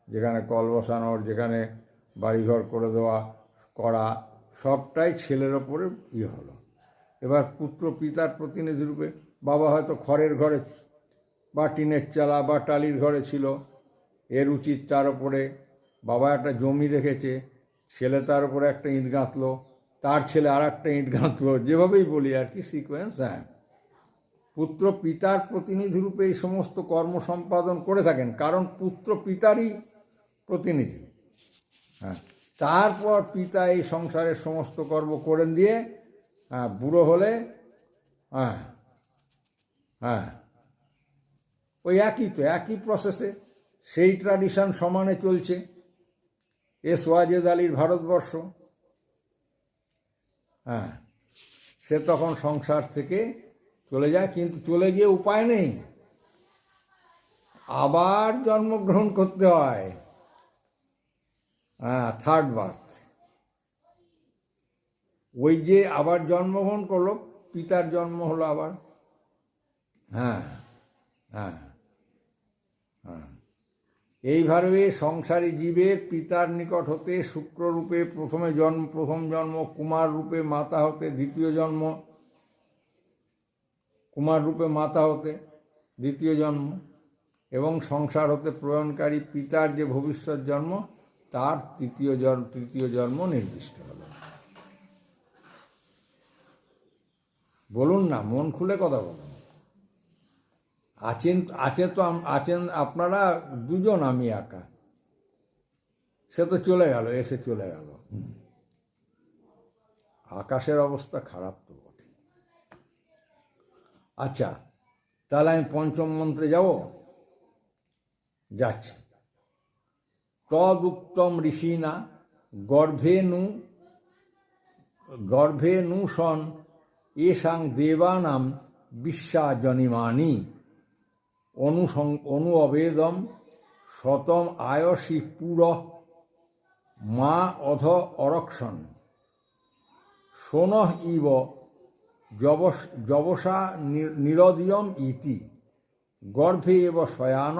যেখানে কল বসানোর, যেখানে বাড়িঘর করে দেওয়া করা, সবটাই ছেলের ওপরে হলো। এবার পুত্র পিতার প্রতিনিধি রূপে, বাবা হয়তো খড়ের ঘরে বা টিনের চালা বা টালির ঘরে ছিল, এর উচিত তার ওপরে বাবা একটা জমি রেখেছে, ছেলে তার উপরে একটা ইট গাঁথলো, তার ছেলে আর একটা ইট গাঁথলো, যেভাবেই বলি আর কি সিকোয়েন্স। পুত্র পিতার প্রতিনিধি রূপে এই সমস্ত কর্ম সম্পাদন করে থাকেন, কারণ পুত্র পিতারই প্রতিনিধি। তারপর পিতা এই সংসারের সমস্ত কর্ম করে দিয়ে বুড়ো হলে ওই একই প্রসেসে সেই ট্র্যাডিশন সমানে চলছে। ওয়াজেদ আলীর ভারতবর্ষ, সে তখন সংসার থেকে চলে যায়, কিন্তু চলে গিয়ে উপায় নেই, আবার জন্মগ্রহণ করতে হয়, থার্ড বার্থ। ওই যে আবার জন্মগ্রহণ করলো, পিতার জন্ম হলো আবার। এইভাবে সংসারী জীবের পিতার নিকট হতে শুক্ররূপে প্রথম জন্ম, কুমার রূপে মাতা হতে দ্বিতীয় জন্ম, কুমার রূপে মাতা হতে দ্বিতীয় জন্ম, এবং সংসার হতে প্রয়ণকারী পিতার যে ভবিষ্যৎ জন্ম তার তৃতীয় জন্ম নির্দিষ্ট হল। বলুন না, মন খুলে কথা বলুন। আছেন আপনারা দুজন, আমি একা, সে তো চলে গেল, এসে চলে গেল। আকাশের অবস্থা খারাপ তো বটে। আচ্ছা, তাহলে আমি পঞ্চম মন্ত্রে যাচ্ছি। তদুক্তম ঋষিনা গর্ভে নু সন এষাং দেবানাম বিশ্বাজনিমানি অনু অবেদম শতম আয়সি পুর মা অধ অরক্ষণ সোনঃ ইব যবসা নিরদিয়ম ইতি গর্ভে এব শয়ান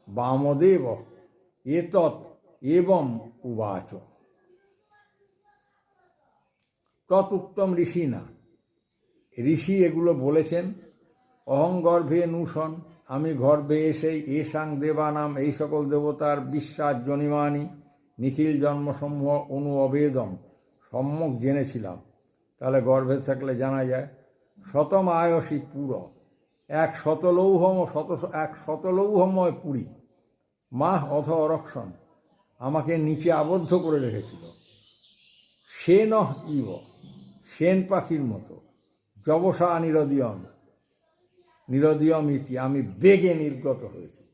বামদেব এতৎ এবং উবাচ ততুক্তম ঋষি না, ঋষি এগুলো বলেছেন। অহং গর্ভে নূষণ, আমি গর্ভে এসেই এসাং দেবানাম, এই সকল দেবতার বিশ্বাস জনিমানি নিখিল জন্মসমূহ অনু অবেদম সম্যক জেনেছিলাম। তাহলে গর্ভে থাকলে জানা যায়। শতম আয়সী পুর, এক শতলৌহময় পুরী, মাহ অথ অরক্ষণ, আমাকে নিচে আবদ্ধ করে রেখেছিল। সেন ইব, সেন পাখির মতো। যবসা নিরদিয়ম ইতি, আমি বেগে নির্গত হয়েছি,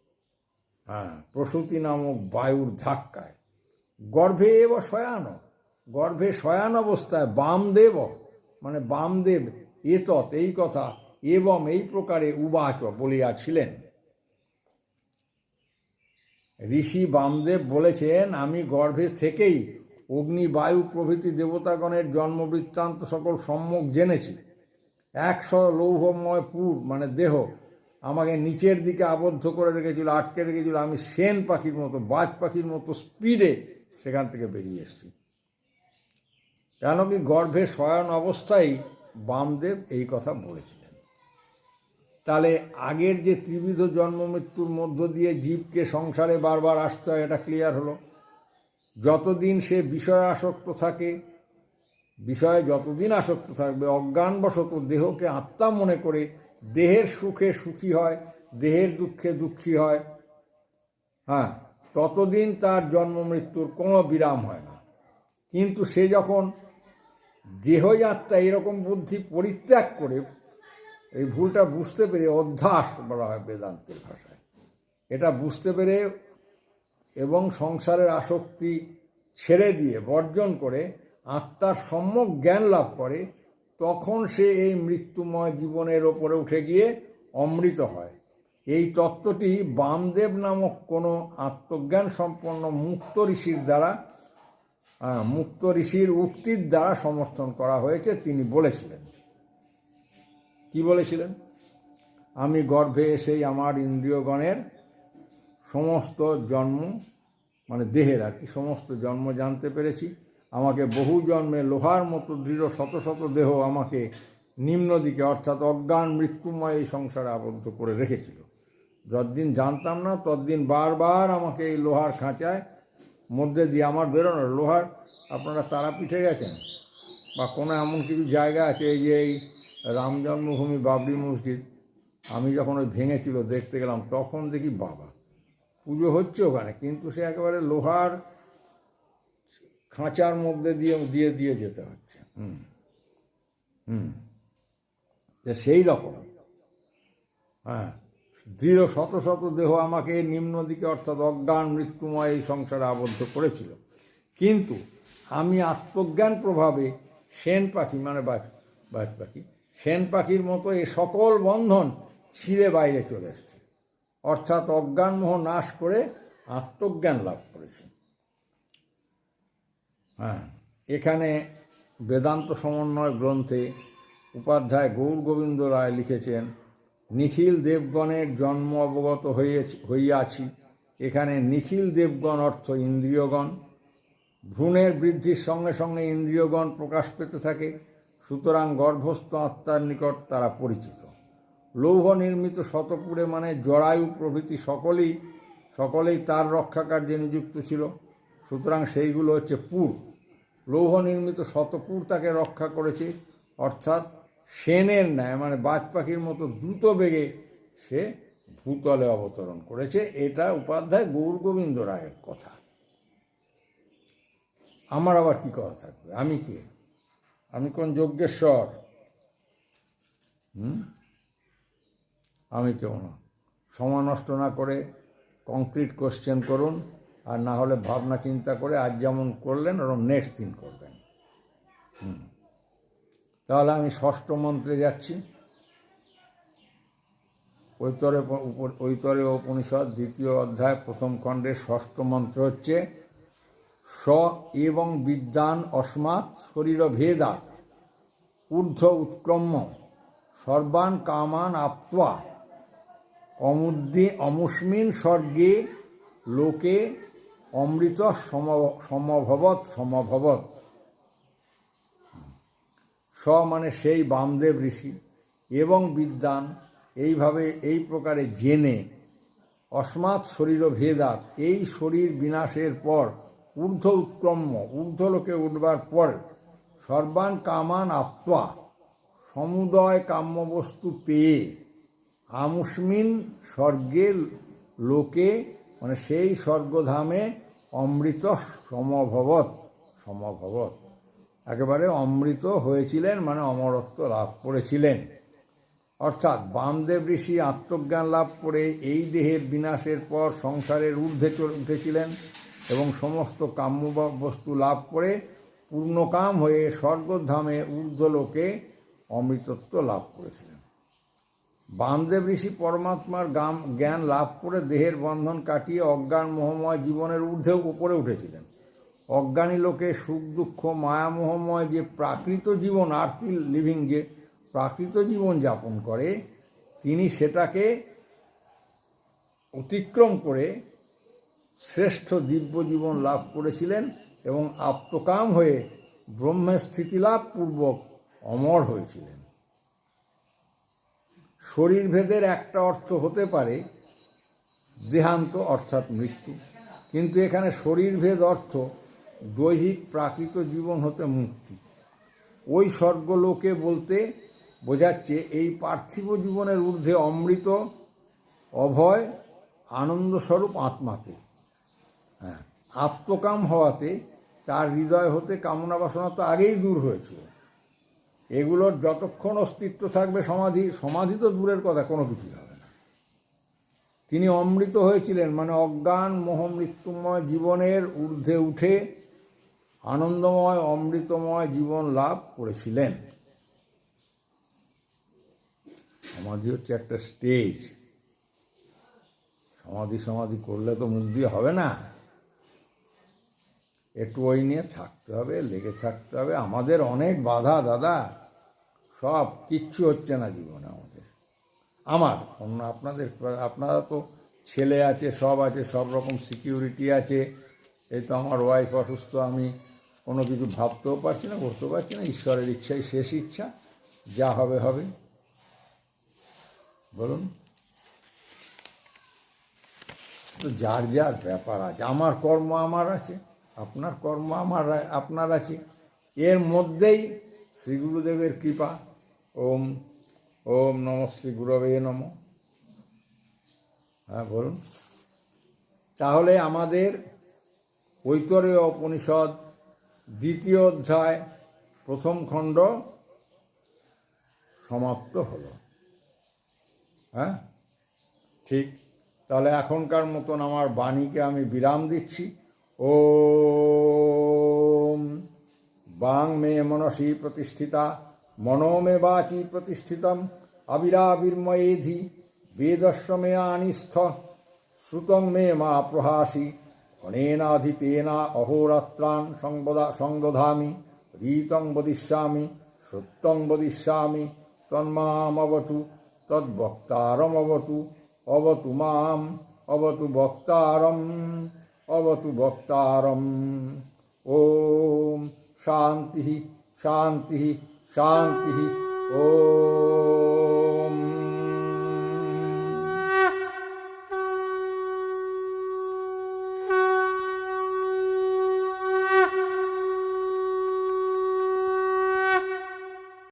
প্রসূতি নামক বায়ুর ধাক্কায়। গর্ভে এব শয়ান, গর্ভে শয়ান অবস্থায় বামদেব মানে বামদেব এতৎ এই কথা এবং এই প্রকারে উবাচ বলিয়াছিলেন। ঋষি বামদেব বলেছেন, আমি গর্ভে থেকেই অগ্নি বায়ু প্রভৃতি দেবতাগণের জন্মবৃত্তান্ত সকল সম্যক জেনেছি। 100 লৌহময় পুর মানে দেহ আমাকে নিচের দিকে আবদ্ধ করে রেখেছিল, আটকে রেখেছিল। আমি সেন পাখির মতো, বাজ পাখির মতো স্পিডে সেখান থেকে বেরিয়ে এসেছি। কেন কি গর্ভে শয়ন অবস্থায় বামদেব এই কথা বলেছিলেন। তাহলে আগের যে ত্রিবিধ জন্ম মৃত্যুর মধ্য দিয়ে জীবকে সংসারে বারবার আসতে হয়, এটা ক্লিয়ার হলো। যতদিন সে বিষয়ে আসক্ত থাকে, বিষয়ে যতদিন আসক্ত থাকবে, অজ্ঞানবশত দেহকে আত্মা মনে করে দেহের সুখে সুখী হয়, দেহের দুঃখে দুঃখী হয়, ততদিন তার জন্ম মৃত্যুর কোনো বিরাম হয় না। কিন্তু সে যখন দেহই আত্মা এরকম বুদ্ধি পরিত্যাগ করে, এই ভুলটা বুঝতে পেরে, অধ্যাস বলা হয় বেদান্তের ভাষায়, এটা বুঝতে পেরে এবং সংসারের আসক্তি ছেড়ে দিয়ে বর্জন করে আত্মার সম্যক জ্ঞান লাভ করে, তখন সে এই মৃত্যুময় জীবনের ওপরে উঠে গিয়ে অমৃত হয়। এই তত্ত্বটি বামদেব নামক কোনো আত্মজ্ঞান সম্পন্ন মুক্ত ঋষির দ্বারা, মুক্ত ঋষির উক্তির দ্বারা সমর্থন করা হয়েছে। তিনি বলেছিলেন, কি বলেছিলেন? আমি গর্ভে এসেই আমার ইন্দ্রিয়গণের সমস্ত জন্ম মানে দেহের আর কি সমস্ত জন্ম জানতে পেরেছি। আমাকে বহু জন্মে লোহার মতো দৃঢ় শত শত দেহ আমাকে নিম্ন দিকে অর্থাৎ অজ্ঞান মৃত্যুময় এই সংসারে আবদ্ধ করে রেখেছিল। যতদিন জানতাম না ততদিন বারবার আমাকে এই লোহার খাঁচায় মধ্যে দিয়ে আমার বেরোনোর লোহার, আপনারা তারাপীঠে গেছেন বা কোনো এমন কিছু জায়গা আছে, এই যে এই রাম জন্মভূমি বাবরি মসজিদ, আমি যখন ওই ভেঙেছিল দেখতে গেলাম, তখন দেখি বাবা পুজো হচ্ছে ওখানে, কিন্তু সে একেবারে লোহার খাঁচার মধ্যে দিয়ে দিয়ে দিয়ে যেতে হচ্ছে। সেই রকম দৃঢ় শত শত দেহ আমাকে নিম্ন দিকে অর্থাৎ অজ্ঞান মৃত্যুময় এই সংসারে আবদ্ধ করেছিল। কিন্তু আমি আত্মজ্ঞান প্রভাবে সেন পাখি মানে বাজ পাখি, সেন পাখির মতো এই সকল বন্ধন ছিঁড়ে বাইরে চলে এসছে, অর্থাৎ অজ্ঞানমোহ নাশ করে আত্মজ্ঞান লাভ করেছি। এখানে বেদান্ত সমন্বয় গ্রন্থে উপাধ্যায় গৌর গোবিন্দ রায় লিখেছেন, নিখিল দেবগণের জন্ম অবগত হইয়াছি। এখানে নিখিল দেবগণ অর্থ ইন্দ্রিয়গণ। ভ্রূণের বৃদ্ধির সঙ্গে সঙ্গে ইন্দ্রিয়গণ প্রকাশ পেতে থাকে, সুতরাং গর্ভস্থ আত্মার নিকট তারা পরিচিত। লৌহ নির্মিত শতপুরে মানে জরায়ু প্রভৃতি সকলেই তার রক্ষাকার্যে নিযুক্ত ছিল, সুতরাং সেইগুলো হচ্ছে পুর। লৌহ নির্মিত শতপুর তাকে রক্ষা করেছে, অর্থাৎ সেনের ন্যায় মানে বাজ পাখির মতো দ্রুত বেগে সে ভূতলে অবতরণ করেছে। এটা উপাধ্যায় গৌর গোবিন্দ রায়ের কথা। আমার আবার কি কথা থাকবে? আমি কে? আমি কোন যজ্ঞেশ্বর? আমি কেউ না। সময় নষ্ট না করে কংক্রিট কোশ্চেন করুন, আর না হলে ভাবনা চিন্তা করে আজ যেমন করলেন ওরকম নেক্সট দিন করবেন। তাহলে আমি ষষ্ঠ মন্ত্রে যাচ্ছি। ঐতরে উপনিষদ 2য় অধ্যায় 1ম খণ্ডের ষষ্ঠ মন্ত্র হচ্ছে স এবং বিদ্যান অস্মাৎ শরীর ভেদাৎ ঊর্ধ্ব উৎক্রম্য সর্বান কামান আপ্ত্বা অমুষ্মিন স্বর্গে লোকে অমৃত সমভবৎ। স মানে সেই বামদেব ঋষি এবং বিদ্বান এইভাবে এই প্রকারে জেনে অস্মাৎ শরীর ভেদাত এই শরীর বিনাশের পর ঊর্ধ্বলোকে উঠবার পর সর্বান কামান আপ্ত্বা সমুদয় কাম্যবস্তু পেয়ে আমুষ্মিন স্বর্গে লোকে মানে সেই স্বর্গধামে অমৃত সমভবৎ একেবারে অমৃত হয়েছিলেন, মানে অমরত্ব লাভ করেছিলেন। অর্থাৎ বামদেব ঋষি আত্মজ্ঞান লাভ করে এই দেহের বিনাশের পর সংসারের ঊর্ধ্বে উঠেছিলেন এবং সমস্ত কাম্য বস্তু লাভ করে পূর্ণকাম হয়ে স্বর্গধামে ঊর্ধ্বলোকে অমৃতত্ব লাভ করেছিলেন। বামদেব ঋষি পরমাত্মার জ্ঞান লাভ করে দেহের বন্ধন কাটিয়ে অজ্ঞান মোহময় জীবনের ঊর্ধ্বে উপরে উঠেছিলেন। অজ্ঞানী লোকে সুখ দুঃখ মায়ামোহময় যে প্রাকৃত জীবন আর্থি লিভিং যে প্রাকৃত জীবন যাপন করে, তিনি সেটাকে অতিক্রম করে শ্রেষ্ঠ দিব্য জীবন লাভ করেছিলেন এবং আপ্তকাম হয়ে ব্রহ্মের স্থিতিলাভ পূর্বক অমর হয়েছিলেন। শরীরভেদের একটা অর্থ হতে পারে দেহান্ত অর্থাৎ মৃত্যু, কিন্তু এখানে শরীরভেদ অর্থ দৈহিক প্রাকৃত জীবন হতে মুক্তি। ওই স্বর্গলোকে বলতে বোঝাচ্ছে এই পার্থিব জীবনের ঊর্ধ্বে অমৃত অভয় আনন্দস্বরূপ আত্মাতে। হ্যাঁ, আত্মকাম হওয়াতে তার হৃদয় হতে কামনা বাসনা তো আগেই দূর হয়েছিল। এগুলোর যতক্ষণ অস্তিত্ব থাকবে সমাধি তো দূরের কথা, কোনো কিছুই হবে না। তিনি অমৃত হয়েছিলেন, মানে অজ্ঞান মোহ মৃত্যুময় জীবনের ঊর্ধ্বে উঠে আনন্দময় অমৃতময় জীবন লাভ করেছিলেন। সমাধি হচ্ছে একটা স্টেজ। সমাধি করলে তো মুখ দিয়ে হবে না, একটু ওই নিয়ে থাকতে হবে, লেগে থাকতে হবে। আমাদের অনেক বাধা দাদা, সব কিচ্ছু হচ্ছে না জীবনে আমাদের। অন্য আপনারা তো ছেলে আছে, সব আছে, সব রকম সিকিউরিটি আছে। এই তো আমার ওয়াইফ অসুস্থ, আমি কোনো কিছু ভাবতেও পারছি না, করতেও পারছি না। ঈশ্বরের ইচ্ছাই শেষ ইচ্ছা, যা হবে হবে। বলুন, তো যার যার ব্যাপার আছে। আমার কর্ম আমার আছে, আপনার কর্ম আপনার আছে। এর মধ্যেই শ্রী গুরুদেবের কৃপা। ওম ওম নম শ্রী গুরবে নম। হ্যাঁ বলুন। তাহলে আমাদের ঐতরেয় উপনিষদ 2য় অধ্যায় 1ম খণ্ড সমাপ্ত হলো। হ্যাঁ ঠিক, তাহলে এখনকার মতন আমার বাণীকে আমি বিরাম দিচ্ছি। ওম বাং মে মনসি প্রতিষ্ঠিতা মনো মে বাচি প্রতিষ্ঠিতম আবিরাবির্ময়েধি বেদস্য মে আনিস্থ শ্রুতং মে মা প্রহাসি অনেনাধিতেনা অহোরাত্রান সংদধামি রীতং বদিষ্যামি সত্যং বদিষ্যামি তন্মামবতু তদ্বক্তারমবতু অবতু মাম অবতু বক্তারম। ওম শান্তি শান্তি শান্তি। ওম।